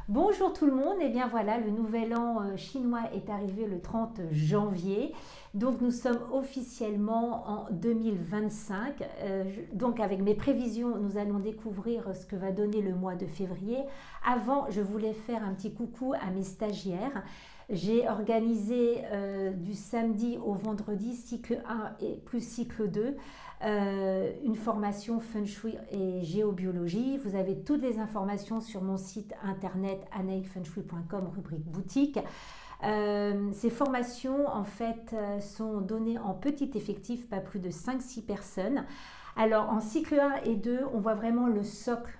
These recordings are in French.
Bonjour tout le monde, et bien voilà, le nouvel an chinois est arrivé le 30 janvier, donc nous sommes officiellement en 2025. Donc avec mes prévisions, nous allons découvrir ce que va donner le mois de février. Avant, je voulais faire un petit coucou à mes stagiaires. J'ai organisé du samedi au vendredi, cycle 1 et plus cycle 2, une formation Feng Shui et géobiologie. Vous avez toutes les informations sur mon site internet anaïkfengshui.com, rubrique boutique. Ces formations en fait sont données en petit effectif, pas plus de 5-6 personnes. Alors en cycle 1 et 2, on voit vraiment le socle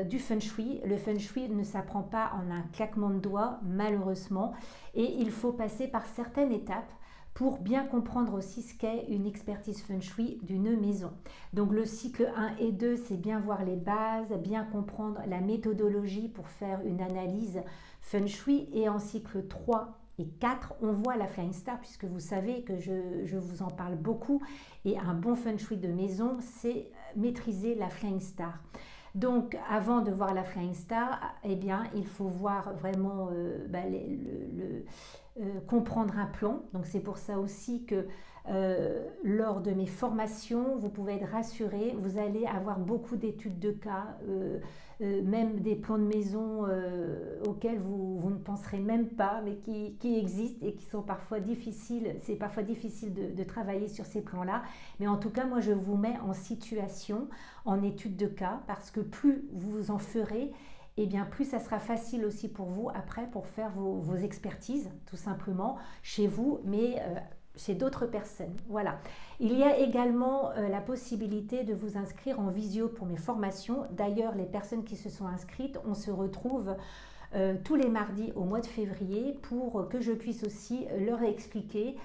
du Feng Shui. Le Feng Shui ne s'apprend pas en un claquement de doigts, malheureusement, et il faut passer par certaines étapes pour bien comprendre aussi ce qu'est une expertise Feng Shui d'une maison. Donc le cycle 1 et 2, c'est bien voir les bases, bien comprendre la méthodologie pour faire une analyse Feng Shui. Et en cycle 3 et 4, on voit la Flying Star, puisque vous savez que je vous en parle beaucoup. Et un bon Feng Shui de maison, c'est maîtriser la Flying Star. Donc, avant de voir la Flying Star, eh bien, il faut voir vraiment comprendre un plan. Donc, c'est pour ça aussi que lors de mes formations, vous pouvez être rassurés. Vous allez avoir beaucoup d'études de cas, même des plans de maison auxquels vous ne penserez même pas, mais qui existent et qui sont parfois difficiles. C'est parfois difficile de travailler sur ces plans-là. Mais en tout cas, moi, je vous mets en situation, en étude de cas, parce que plus vous en ferez, et bien plus ça sera facile aussi pour vous après pour faire vos expertises, tout simplement, chez vous, mais chez d'autres personnes. Voilà. Il y a également la possibilité de vous inscrire en visio pour mes formations. D'ailleurs, les personnes qui se sont inscrites, on se retrouve tous les mardis au mois de février pour que je puisse aussi leur expliquer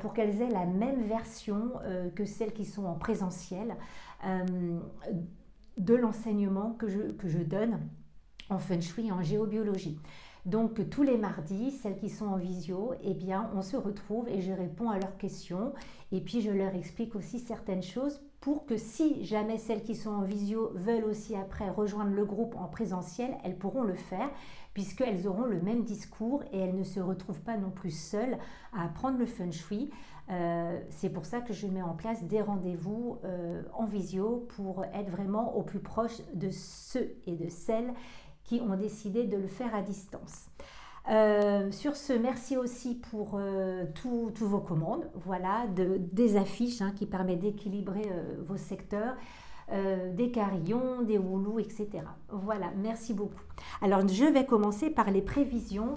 pour qu'elles aient la même version que celles qui sont en présentiel de l'enseignement que je donne en Feng Shui et en géobiologie. Donc tous les mardis, celles qui sont en visio, eh bien, on se retrouve et je réponds à leurs questions et puis je leur explique aussi certaines choses pour que si jamais celles qui sont en visio veulent aussi après rejoindre le groupe en présentiel, elles pourront le faire puisqu'elles auront le même discours et elles ne se retrouvent pas non plus seules à apprendre le Feng Shui. C'est pour ça que je mets en place des rendez-vous en visio pour être vraiment au plus proche de ceux et de celles qui ont décidé de le faire à distance. Sur ce, merci aussi pour toutes vos commandes, voilà, des affiches qui permettent d'équilibrer vos secteurs, des carillons, des houlous, etc. Voilà, merci beaucoup. Alors, je vais commencer par les prévisions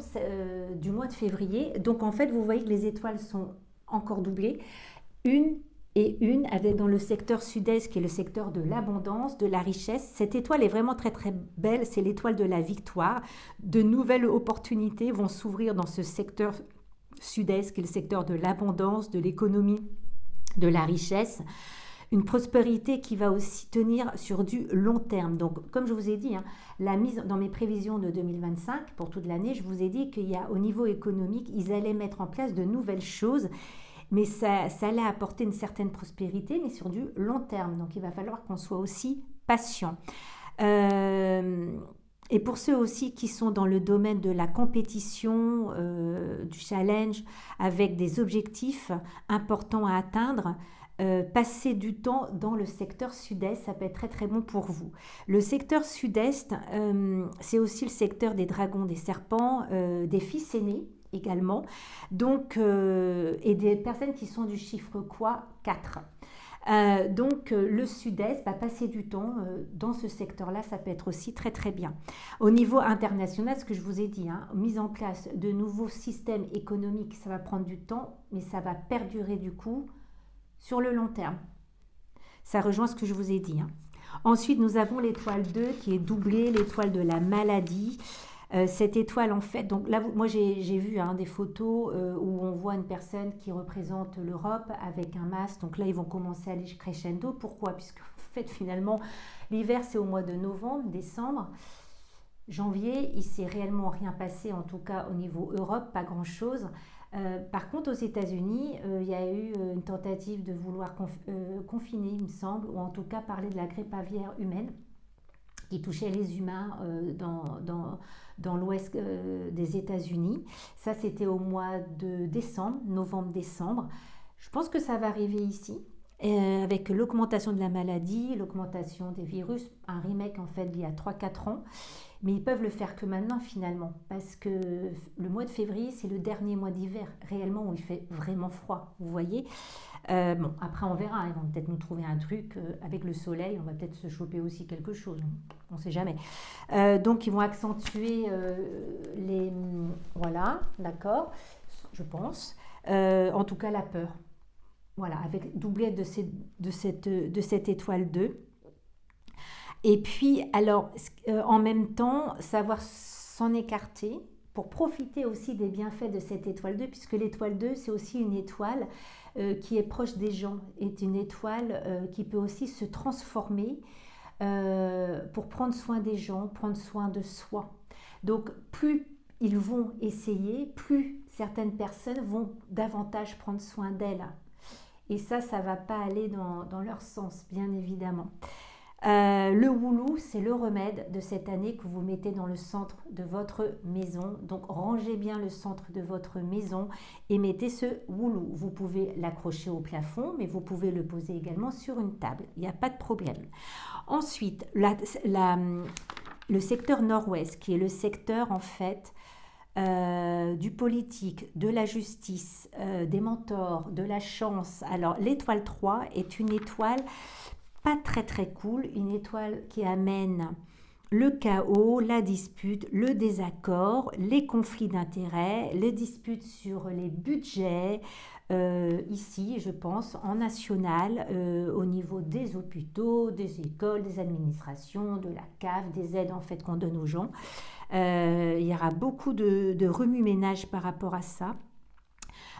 du mois de février. Donc, en fait, vous voyez que les étoiles sont encore doublées. Une avec dans le secteur sud-est qui est le secteur de l'abondance, de la richesse. Cette étoile est vraiment très très belle, c'est l'étoile de la victoire. De nouvelles opportunités vont s'ouvrir dans ce secteur sud-est qui est le secteur de l'abondance, de l'économie, de la richesse. Une prospérité qui va aussi tenir sur du long terme. Donc, comme je vous ai dit, la mise dans mes prévisions de 2025, pour toute l'année, je vous ai dit qu'il y a au niveau économique, ils allaient mettre en place de nouvelles choses. Mais ça allait apporter une certaine prospérité, mais sur du long terme. Donc, il va falloir qu'on soit aussi patient. Et pour ceux aussi qui sont dans le domaine de la compétition, du challenge, avec des objectifs importants à atteindre, passer du temps dans le secteur sud-est, ça peut être très très bon pour vous. Le secteur sud-est, c'est aussi le secteur des dragons, des serpents, des fils aînés, également, donc, et des personnes qui sont du chiffre quoi 4. Donc le sud-est, passer du temps dans ce secteur-là, ça peut être aussi très très bien. Au niveau international, ce que je vous ai dit, mise en place de nouveaux systèmes économiques, ça va prendre du temps, mais ça va perdurer du coup sur le long terme. Ça rejoint ce que je vous ai dit. Ensuite, nous avons l'étoile 2 qui est doublée, l'étoile de la maladie. Cette étoile en fait, donc là moi j'ai vu des photos où on voit une personne qui représente l'Europe avec un masque, donc là ils vont commencer à aller crescendo. Pourquoi? Puisque en fait finalement l'hiver c'est au mois de novembre, décembre, janvier, il s'est réellement rien passé, en tout cas au niveau Europe, pas grand chose. Par contre aux États-Unis il y a eu une tentative de vouloir confiner, il me semble, ou en tout cas parler de la grippe aviaire humaine qui touchait les humains dans l'ouest des États-Unis. Ça, c'était au mois de décembre, novembre-décembre. Je pense que ça va arriver ici. Avec l'augmentation de la maladie, l'augmentation des virus, un remake en fait d'il y a 3-4 ans, mais ils peuvent le faire que maintenant finalement, parce que le mois de février c'est le dernier mois d'hiver réellement où il fait vraiment froid, vous voyez. Bon, après on verra, ils vont peut-être nous trouver un truc avec le soleil, on va peut-être se choper aussi quelque chose, on ne sait jamais. Donc ils vont accentuer les... Voilà, d'accord, je pense. En tout cas la peur. Voilà, avec doublé de cette étoile 2. Et puis, alors, en même temps, savoir s'en écarter pour profiter aussi des bienfaits de cette étoile 2, puisque l'étoile 2, c'est aussi une étoile qui est proche des gens, est une étoile qui peut aussi se transformer pour prendre soin des gens, prendre soin de soi. Donc, plus ils vont essayer, plus certaines personnes vont davantage prendre soin d'elles. Et ça ne va pas aller dans leur sens, bien évidemment. Le Woulou, c'est le remède de cette année que vous mettez dans le centre de votre maison. Donc, rangez bien le centre de votre maison et mettez ce Woulou. Vous pouvez l'accrocher au plafond, mais vous pouvez le poser également sur une table. Il n'y a pas de problème. Ensuite, le secteur nord-ouest, qui est le secteur, en fait, du politique, de la justice, des mentors, de la chance. Alors, l'étoile 3 est une étoile pas très très cool, une étoile qui amène le chaos, la dispute, le désaccord, les conflits d'intérêts, les disputes sur les budgets, ici je pense en national, au niveau des hôpitaux, des écoles, des administrations, de la CAF, des aides en fait qu'on donne aux gens. Il y aura beaucoup de remue-ménage par rapport à ça.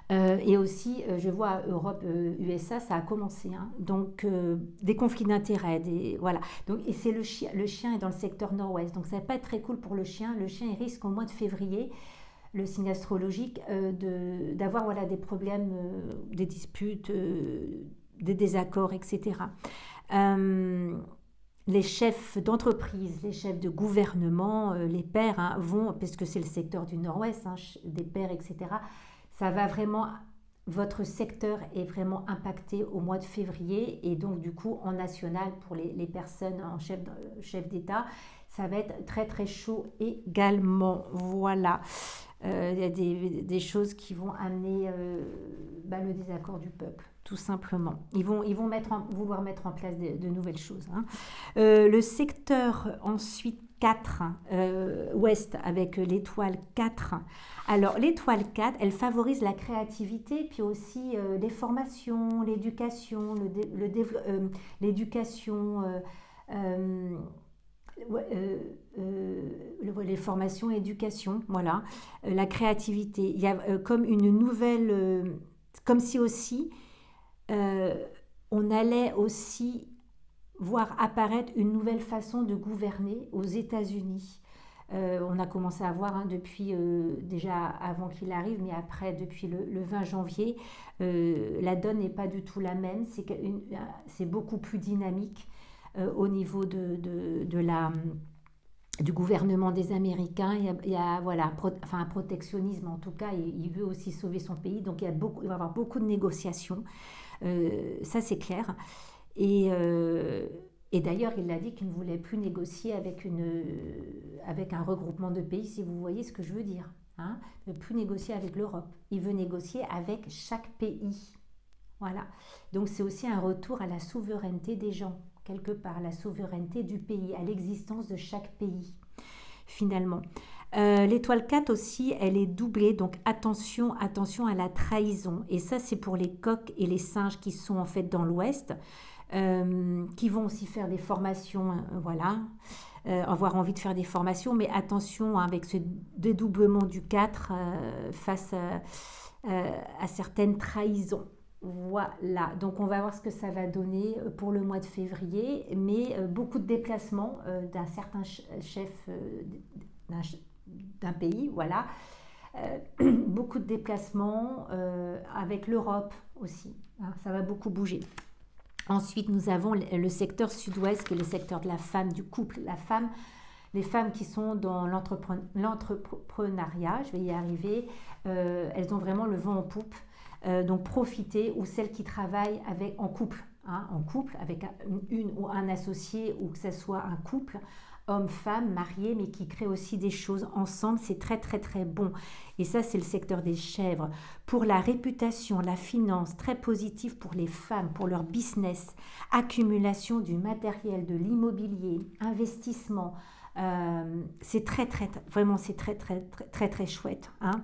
Et aussi, je vois Europe, USA, ça a commencé. Hein. Donc, des conflits d'intérêts, voilà. Donc, et c'est le chien est dans le secteur nord-ouest. Donc, ça va pas être très cool pour le chien. Le chien, il risque au mois de février, le signe astrologique, d'avoir voilà, des problèmes, des disputes, des désaccords, etc. Les chefs d'entreprise, les chefs de gouvernement, les pères hein, vont, parce que c'est le secteur du nord-ouest, hein, des pères, etc., ça va vraiment, votre secteur est vraiment impacté au mois de février et donc du coup en national pour les personnes en chef d'État, ça va être très très chaud également. Voilà, il y a des choses qui vont amener le désaccord du peuple. Tout simplement. Ils vont vouloir mettre en place de nouvelles choses. Hein. Le secteur ensuite 4, ouest, avec l'étoile 4. Alors, l'étoile 4, elle favorise la créativité, puis aussi les formations, l'éducation, l'éducation, les formations, éducation, voilà, la créativité. Il y a comme une nouvelle, comme si aussi on allait aussi voir apparaître une nouvelle façon de gouverner aux États-Unis. On a commencé à voir hein, depuis déjà avant qu'il arrive, mais après depuis le 20 janvier, la donne n'est pas du tout la même. C'est beaucoup plus dynamique au niveau du gouvernement des Américains. Il y a voilà, un protectionnisme en tout cas. Il veut aussi sauver son pays, donc il va y avoir beaucoup de négociations. Ça c'est clair. Et d'ailleurs, il a dit qu'il ne voulait plus négocier avec un regroupement de pays, si vous voyez ce que je veux dire. Hein, ne plus négocier avec l'Europe. Il veut négocier avec chaque pays. Voilà. Donc c'est aussi un retour à la souveraineté des gens, quelque part, la souveraineté du pays, à l'existence de chaque pays, finalement. L'étoile 4 aussi, elle est doublée, donc attention à la trahison. Et ça, c'est pour les coqs et les singes qui sont en fait dans l'ouest, qui vont aussi faire des formations, voilà, avoir envie de faire des formations, mais attention hein, avec ce dédoublement du 4 face à certaines trahisons. Voilà, donc on va voir ce que ça va donner pour le mois de février, mais beaucoup de déplacements d'un certain chef d'un pays, voilà. Beaucoup de déplacements avec l'Europe aussi, hein, ça va beaucoup bouger. Ensuite, nous avons le secteur sud-ouest, qui est le secteur de la femme, du couple. La femme, Les femmes qui sont dans l'entrepreneuriat, je vais y arriver, elles ont vraiment le vent en poupe. Donc profitez, ou celles qui travaillent en couple, hein, en couple avec une ou un associé, ou que ce soit un couple, homme-femme, marié, mais qui créent aussi des choses ensemble, c'est très très très bon. Et ça, c'est le secteur des chèvres. Pour la réputation, la finance, très positif pour les femmes, pour leur business, accumulation du matériel, de l'immobilier, investissement. C'est vraiment c'est très chouette, hein.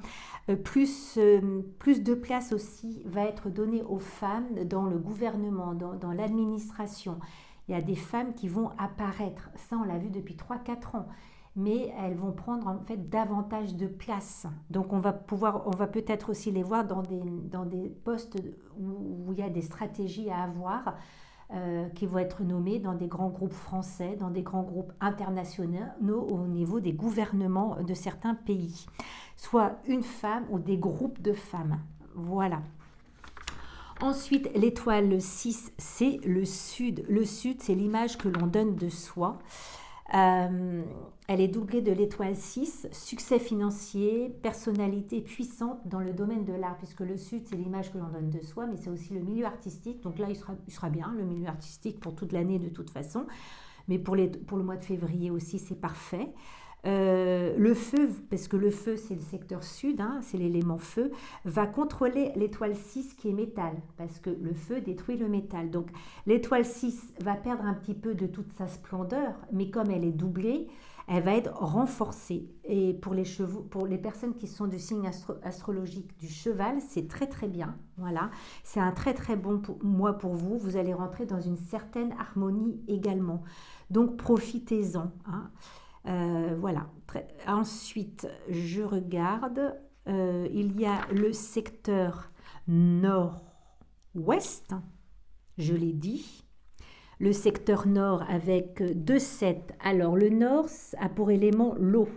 Plus de place aussi va être donnée aux femmes dans le gouvernement, dans l'administration. Il y a des femmes qui vont apparaître, ça on l'a vu depuis 3-4 ans, mais elles vont prendre en fait davantage de place. Donc on va peut-être aussi les voir dans des postes où il y a des stratégies à avoir, qui vont être nommées dans des grands groupes français, dans des grands groupes internationaux au niveau des gouvernements de certains pays. Soit une femme ou des groupes de femmes. Voilà. Ensuite, l'étoile 6, c'est le sud. Le sud, c'est l'image que l'on donne de soi. Elle est doublée de l'étoile 6, succès financier, personnalité puissante dans le domaine de l'art, puisque le sud, c'est l'image que l'on donne de soi, mais c'est aussi le milieu artistique. Donc là, il sera bien, le milieu artistique, pour toute l'année de toute façon. Mais pour le mois de février aussi, c'est parfait. Le feu, parce que le feu c'est le secteur sud, hein, c'est l'élément feu, va contrôler l'étoile 6 qui est métal, parce que le feu détruit le métal. Donc l'étoile 6 va perdre un petit peu de toute sa splendeur, mais comme elle est doublée, elle va être renforcée. Et pour les personnes qui sont du signe astrologique du cheval, c'est très très bien. Voilà, c'est un très très bon mois pour vous. Vous allez rentrer dans une certaine harmonie également. Donc profitez-en, hein. Voilà. Ensuite, je regarde. Il y a le secteur nord-ouest, je l'ai dit. Le secteur nord avec 2-7. Alors, le nord a pour élément l'eau.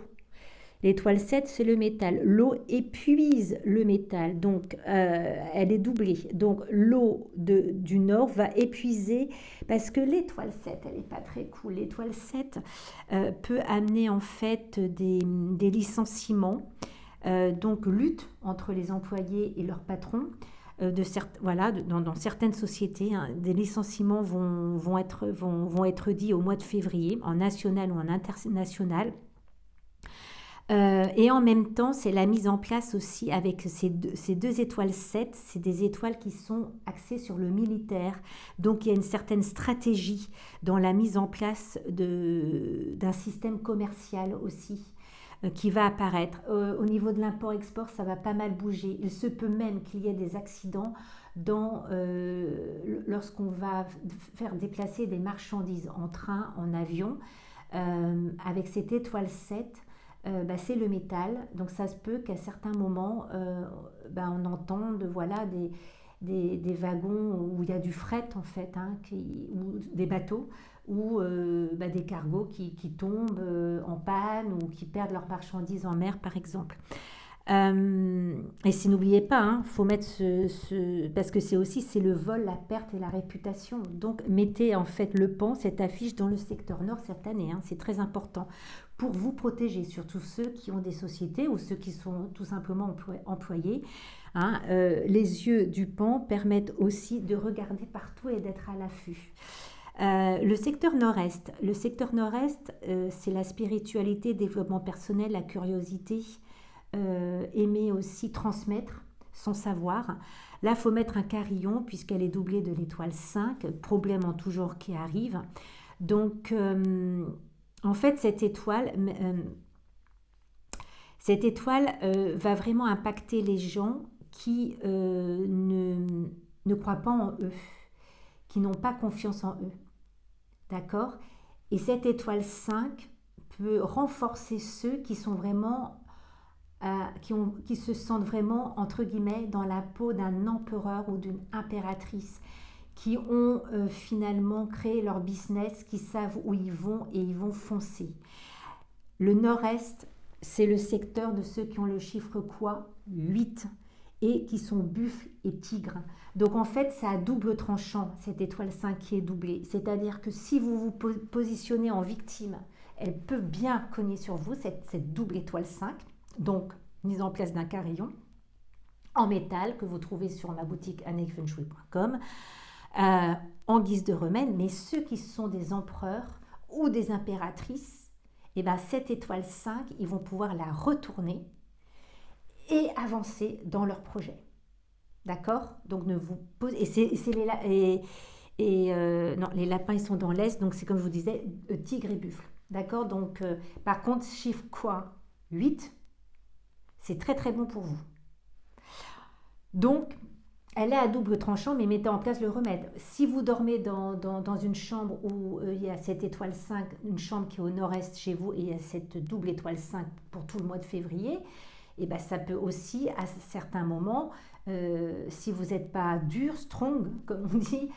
L'étoile 7, c'est le métal. L'eau épuise le métal, donc elle est doublée. Donc l'eau du nord va épuiser, parce que l'étoile 7, elle n'est pas très cool. L'étoile 7 peut amener en fait des licenciements, donc lutte entre les employés et leurs patrons. Dans certaines sociétés, hein, des licenciements vont être dits au mois de février, en national ou en international. Et en même temps, c'est la mise en place aussi avec ces deux étoiles 7, c'est des étoiles qui sont axées sur le militaire. Donc il y a une certaine stratégie dans la mise en place d'un système commercial aussi, qui va apparaître. Au niveau de l'import-export, ça va pas mal bouger. Il se peut même qu'il y ait des accidents lorsqu'on va faire déplacer des marchandises en train, en avion, avec cette étoile 7. C'est le métal, donc ça se peut qu'à certains moments on entende des wagons où il y a du fret en fait, hein, ou des bateaux ou des cargos qui tombent en panne ou qui perdent leurs marchandises en mer par exemple. Et si n'oubliez pas, hein, faut mettre parce que c'est le vol, la perte et la réputation. Donc mettez en fait le pan, cette affiche dans le secteur nord cette année, hein, c'est très important pour vous protéger, surtout ceux qui ont des sociétés ou ceux qui sont tout simplement employés. Hein, les yeux du pan permettent aussi de regarder partout et d'être à l'affût. Le secteur nord-est, c'est la spiritualité, développement personnel, la curiosité. Aimer aussi transmettre son savoir. Là, il faut mettre un carillon puisqu'elle est doublée de l'étoile 5, problème en tout genre qui arrive. Donc, en fait, cette étoile va vraiment impacter les gens qui ne croient pas en eux, qui n'ont pas confiance en eux. D'accord ? Et cette étoile 5 peut renforcer ceux qui sont vraiment qui se sentent vraiment, entre guillemets, dans la peau d'un empereur ou d'une impératrice, qui ont finalement créé leur business, qui savent où ils vont et ils vont foncer. Le nord-est, c'est le secteur de ceux qui ont le chiffre quoi ? 8, et qui sont buffles et tigres. Donc en fait, c'est à double tranchant, cette étoile 5 qui est doublée. C'est-à-dire que si vous vous positionnez en victime, elle peut bien cogner sur vous, cette double étoile 5. Donc, mise en place d'un carillon en métal que vous trouvez sur ma boutique annickfengshui.com en guise de remède. Mais ceux qui sont des empereurs ou des impératrices, et ben cette étoile 5, ils vont pouvoir la retourner et avancer dans leur projet. D'accord? Donc ne vous posez... non, les lapins, ils sont dans l'Est, donc c'est comme je vous disais, tigre et buffle. D'accord? Donc, par contre, chiffre quoi? 8, c'est très très bon pour vous. Donc, elle est à double tranchant, mais mettez en place le remède. Si vous dormez dans une chambre où il y a cette étoile 5, une chambre qui est au nord-est chez vous, et il y a cette double étoile 5 pour tout le mois de février, et ben ça peut aussi, à certains moments, si vous n'êtes pas dur, strong, comme on dit,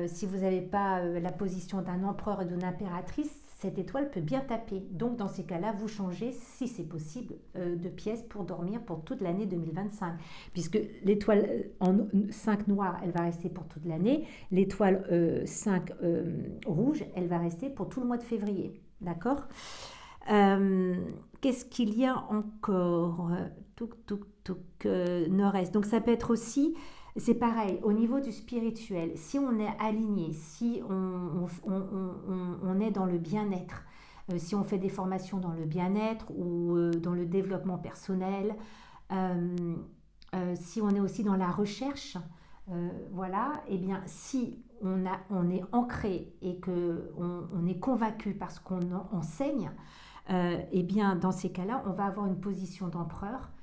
si vous n'avez pas la position d'un empereur et d'une impératrice, cette étoile peut bien taper. Donc, dans ces cas-là, vous changez, si c'est possible, de pièce pour dormir pour toute l'année 2025. Puisque l'étoile en 5 noir, elle va rester pour toute l'année. L'étoile 5 rouge, elle va rester pour tout le mois de février. D'accord? Qu'est-ce qu'il y a encore? Nord-est. Donc, ça peut être aussi... C'est pareil, au niveau du spirituel, si on est aligné, si on est dans le bien-être, si on fait des formations dans le bien-être ou dans le développement personnel, si on est aussi dans la recherche, voilà, et bien si on est ancré et qu'on est convaincu parce qu'on enseigne, et bien dans ces cas-là, on va avoir une position d'empereur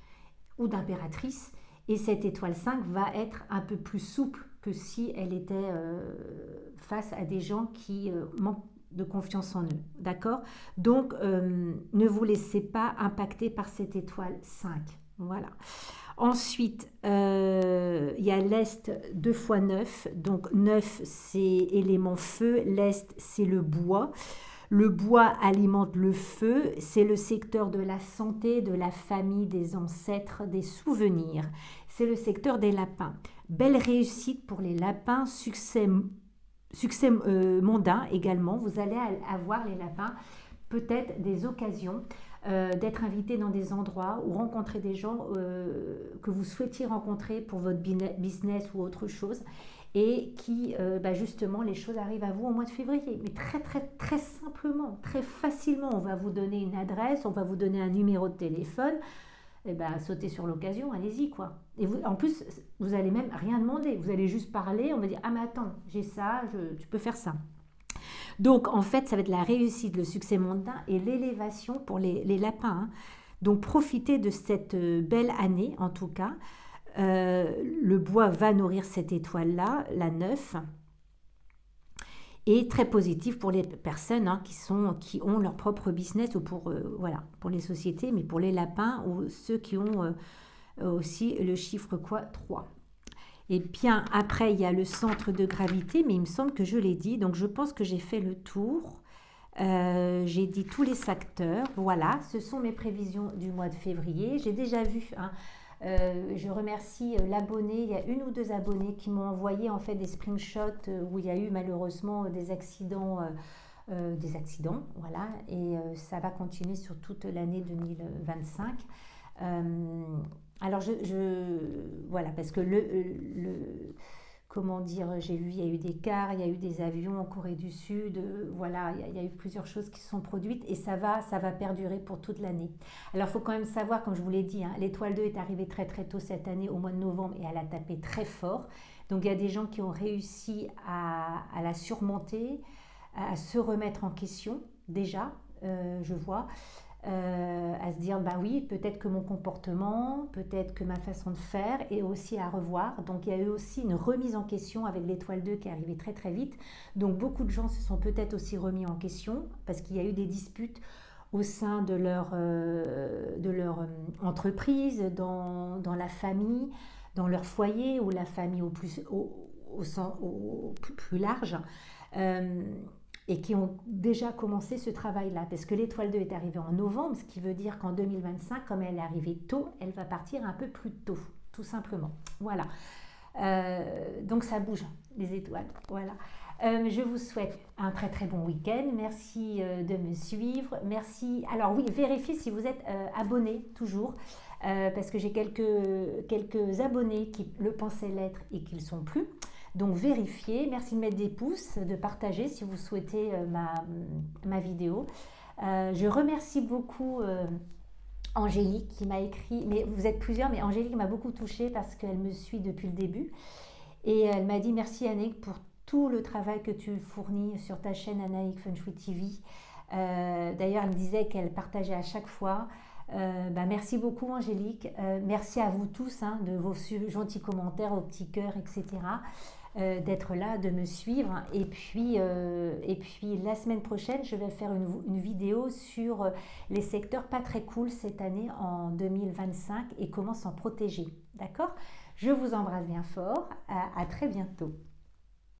ou d'impératrice. Et cette étoile 5 va être un peu plus souple que si elle était face à des gens qui manquent de confiance en eux. D'accord? Donc, ne vous laissez pas impacter par cette étoile 5. Voilà. Ensuite, il y a l'Est 2 x 9. Donc, 9, c'est élément feu. L'Est, c'est le bois. Le bois alimente le feu, c'est le secteur de la santé, de la famille, des ancêtres, des souvenirs. C'est le secteur des lapins. Belle réussite pour les lapins, succès mondain également. Vous allez avoir, les lapins, peut-être des occasions d'être invités dans des endroits ou rencontrer des gens que vous souhaitiez rencontrer pour votre business ou autre chose. Et qui, justement, les choses arrivent à vous au mois de février. Mais très, très, très simplement, très facilement. On va vous donner une adresse, on va vous donner un numéro de téléphone. Et sautez sur l'occasion, allez-y, quoi. Et vous, en plus, vous n'allez même rien demander. Vous allez juste parler, on va dire, ah mais attends, j'ai ça, tu peux faire ça. Donc, en fait, ça va être la réussite, le succès mondain et l'élévation pour les lapins. Hein. Donc, profitez de cette belle année, en tout cas. Le bois va nourrir cette étoile-là, la 9, et très positif pour les personnes qui ont leur propre business ou pour les sociétés, mais pour les lapins ou ceux qui ont aussi le chiffre 3. Et bien après, il y a le centre de gravité, mais il me semble que je l'ai dit, donc je pense que j'ai fait le tour. J'ai dit tous les secteurs. Voilà, ce sont mes prévisions du mois de février. J'ai déjà vu... je remercie l'abonné, il y a 1 ou 2 abonnés qui m'ont envoyé en fait des screenshots où il y a eu malheureusement des accidents, voilà, et ça va continuer sur toute l'année 2025. Alors voilà, parce que comment dire, j'ai vu, il y a eu des cars, il y a eu des avions en Corée du Sud, voilà, il y a eu plusieurs choses qui se sont produites et ça va perdurer pour toute l'année. Alors, il faut quand même savoir, comme je vous l'ai dit, l'étoile 2 est arrivée très très tôt cette année, au mois de novembre, et elle a tapé très fort. Donc, il y a des gens qui ont réussi à la surmonter, à se remettre en question, déjà, je vois. À se dire oui, peut-être que mon comportement, peut-être que ma façon de faire est aussi à revoir. Donc il y a eu aussi une remise en question avec l'étoile 2 qui est arrivée très très vite. Donc beaucoup de gens se sont peut-être aussi remis en question parce qu'il y a eu des disputes au sein de leur entreprise, dans la famille, dans leur foyer ou la famille au plus large. Et qui ont déjà commencé ce travail-là. Parce que l'étoile 2 est arrivée en novembre, ce qui veut dire qu'en 2025, comme elle est arrivée tôt, elle va partir un peu plus tôt, tout simplement. Voilà. Donc ça bouge, les étoiles. Voilà. Je vous souhaite un très très bon week-end. Merci de me suivre. Merci. Alors oui, vérifiez si vous êtes abonné toujours, parce que j'ai quelques abonnés qui le pensaient l'être et qui ne le sont plus. Donc vérifiez. Merci de mettre des pouces, de partager si vous souhaitez ma vidéo. Je remercie beaucoup Angélique qui m'a écrit, mais vous êtes plusieurs, mais Angélique m'a beaucoup touchée parce qu'elle me suit depuis le début. Et elle m'a dit merci Annick pour tout le travail que tu fournis sur ta chaîne Annick Feng Shui TV. D'ailleurs, elle me disait qu'elle partageait à chaque fois. Merci beaucoup Angélique. Merci à vous tous de vos gentils commentaires, vos petits cœurs, etc. D'être là, de me suivre. Et puis la semaine prochaine, je vais faire une vidéo sur les secteurs pas très cool cette année en 2025 et comment s'en protéger. D'accord ? Je vous embrasse bien fort. À très bientôt.